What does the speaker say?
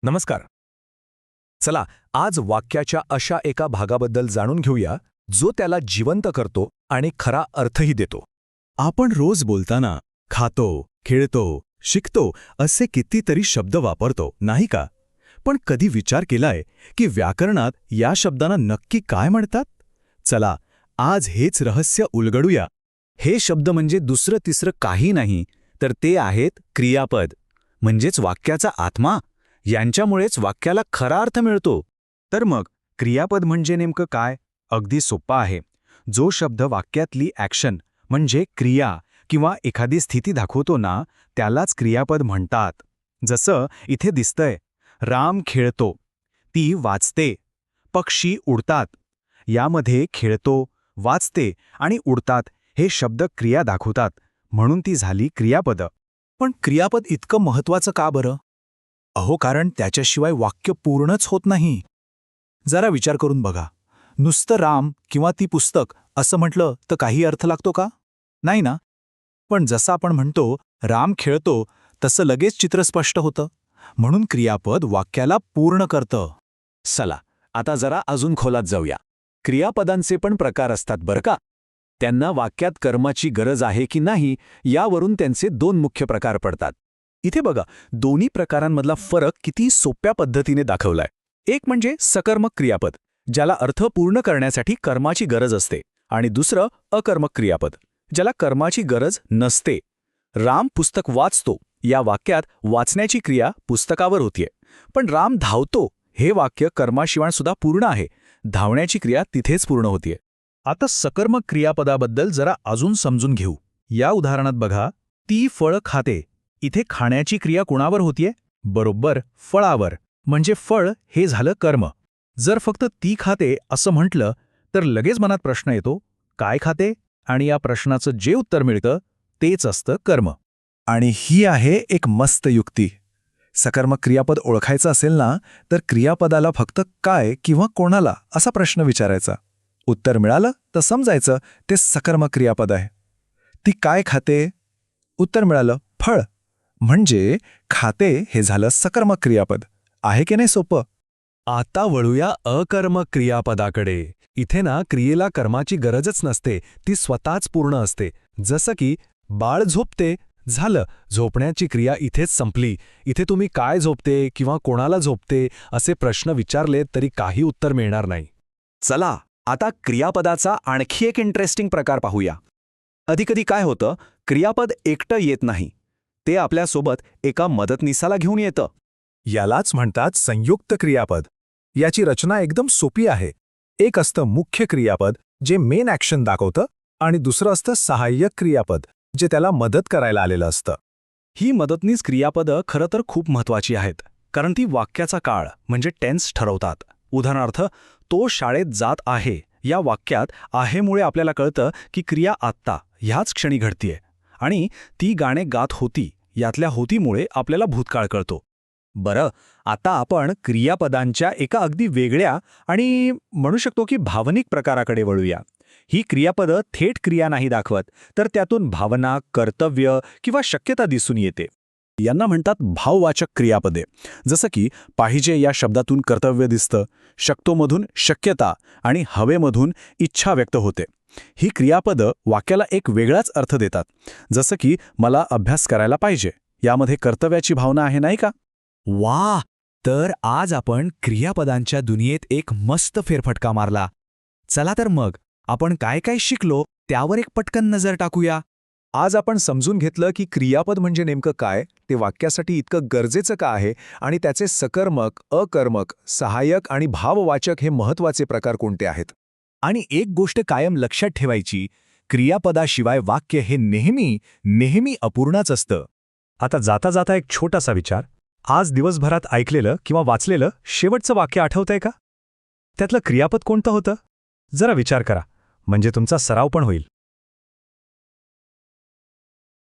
नमस्कार. चला आज वाक्याच्या अशा एका भागाबद्दल जाणून घेऊया जो त्याला जिवंत करतो आणि खरा अर्थही देतो. आपण रोज बोलताना खातो, खेळतो, शिकतो असे कितीतरी शब्द वापरतो, नाही का? पण कधी विचार केलाय की व्याकरणात या शब्दांना नक्की काय म्हणतात? चला आज हेच रहस्य उलगडूया. हे शब्द म्हणजे दुसरं तिसरं काही नाही, तर ते आहेत क्रियापद, म्हणजेच वाक्याचा आत्मा. यांच्यामुळेच वाक्याला खरा अर्थ मिळतो. तर मग क्रियापद म्हणजे नेमकं काय? अगदी सोपा आहे. जो शब्द वाक्यातली ॲक्शन म्हणजे क्रिया किंवा एखादी स्थिती दाखवतो ना, त्यालाच क्रियापद म्हणतात. जसं इथे दिसतंय, राम खेळतो, ती वाचते, पक्षी उडतात. यामध्ये खेळतो, वाचते आणि उडतात हे शब्द क्रिया दाखवतात, म्हणून ती झाली क्रियापद. पण क्रियापद इतकं महत्वाचं का बरं? अहो, कारण त्याच्याशिवाय वाक्य पूर्णच होत नाही. जरा विचार करून बघा, नुसतं राम किंवा ती पुस्तक असं म्हटलं तर काही अर्थ लागतो का? नाही ना. पण जसं आपण म्हणतो राम खेळतो, तसं लगेच चित्र स्पष्ट होतं. म्हणून क्रियापद वाक्याला पूर्ण करतं. चला आता जरा अजून खोलात जाऊया. क्रियापदांचे पण प्रकार असतात बरं का. त्यांना वाक्यात कर्माची गरज आहे की नाही यावरून त्यांचे दोन मुख्य प्रकार पडतात. इथे बघा, दोन्ही प्रकारांमधला फरक किती सोप्या पद्धतीने दाखवलाय. एक म्हणजे सकर्मक क्रियापद, ज्याला अर्थ पूर्ण करण्यासाठी कर्माची गरज असते, आणि दुसरं अकर्मक क्रियापद, ज्याला कर्माची गरज नसते. राम पुस्तक वाचतो या वाक्यात वाचण्याची क्रिया पुस्तकावर होतीये, पण राम धावतो हे वाक्य कर्माशिवाय सुद्धा पूर्ण आहे. धावण्याची क्रिया तिथेच पूर्ण होतीये. आता सकर्मक क्रियापदाबद्दल जरा अजून समजून घेऊ. या उदाहरणात बघा, ती फळं खाते. इथे खाण्याची क्रिया कुणावर होतीये? बरोबर, फळावर. म्हणजे फळ हे झालं कर्म. जर फक्त ती खाते असं म्हटलं तर लगेच मनात प्रश्न येतो, काय खाते? आणि या प्रश्नाचं जे उत्तर मिळतं तेच असतं कर्म. आणि ही आहे एक मस्त युक्ती. सकर्मक क्रियापद ओळखायचं असेल ना, तर क्रियापदाला फक्त काय किंवा कोणाला असा प्रश्न विचारायचा. उत्तर मिळालं तर समजायचं ते सकर्मक क्रियापद आहे. ती काय खाते? उत्तर मिळालं फळ. म्हणजे खाते हे झालं सकर्मक क्रियापद. आहे की नाही सोपं? आता वळूया अकर्मक क्रियापदाकडे. इथे ना क्रियेला कर्माची गरजच नसते, ती स्वतःच पूर्ण असते. जसं की बाळ झोपते, झालं, झोपण्याची क्रिया इथेच संपली. इथे तुम्ही काय झोपते किंवा कोणाला झोपते असे प्रश्न विचारले तरी काही उत्तर मिळणार नाही. चला आता क्रियापदाचा आणखी एक इंटरेस्टिंग प्रकार पाहूया. कधीकधी काय होतं, क्रियापद एकटं येत नाही, ते आपल्यासोबत एका मदतनीसाला घेऊन येतं. यालाच म्हणतात संयुक्त क्रियापद. याची रचना एकदम सोपी आहे. एक असतं मुख्य क्रियापद जे मेन ॲक्शन दाखवतं, आणि दुसरं असतं सहाय्यक क्रियापद जे त्याला मदत करायला आलेलं असतं. ही मदतनीस क्रियापदं खरं तर खूप महत्त्वाची आहेत, कारण ती वाक्याचा काळ म्हणजे टेन्स ठरवतात. उदाहरणार्थ, तो शाळेत जात आहे या वाक्यात आहेमुळे आपल्याला कळतं की क्रिया आत्ता ह्याच क्षणी घडतीये, आणि ती गाणे गात होती यातल्या होतीमुळे आपल्याला भूतकाळ कळतो. बरं, आता आपण क्रियापदांच्या एका अगदी वेगळ्या आणि म्हणू शकतो की भावनिक प्रकाराकडे वळूया. ही क्रियापदं थेट क्रिया नाही दाखवत, तर त्यातून भावना, कर्तव्य किंवा शक्यता दिसून येते. यांना म्हणतात भाववाचक क्रियापदे. जसं की पाहिजे या शब्दातून कर्तव्य दिसतं, शकतोमधून शक्यता आणि हवेमधून इच्छा व्यक्त होते. ही क्रियापदं वाक्याला एक वेगळाच अर्थ देतात. जसं की मला अभ्यास करायला पाहिजे, यामध्ये कर्तव्याची भावना आहे, नाही का? वा, तर आज आपण क्रियापदांच्या दुनियेत एक मस्त फेरफटका मारला. चला तर मग आपण काय काय शिकलो त्यावर एक पटकन नजर टाकूया. आज आपण समजून घेतलं की क्रियापद म्हणजे नेमकं काय, ते वाक्यासाठी इतकं गरजेचं का आहे, आणि त्याचे सकर्मक, अकर्मक, सहाय्यक आणि भाववाचक हे महत्त्वाचे प्रकार कोणते आहेत. आणि एक गोष्ट कायम लक्षात ठेवायची, क्रियापदाशिवाय वाक्य हे नेहमी नेहमी अपूर्णच असतं. आता जाता जाता एक छोटासा विचार. आज दिवसभरात ऐकलेलं किंवा वाचलेलं शेवटचं वाक्य आठवतंय का? त्यातलं क्रियापद कोणतं होतं? जरा विचार करा, म्हणजे तुमचा सराव पण होईल.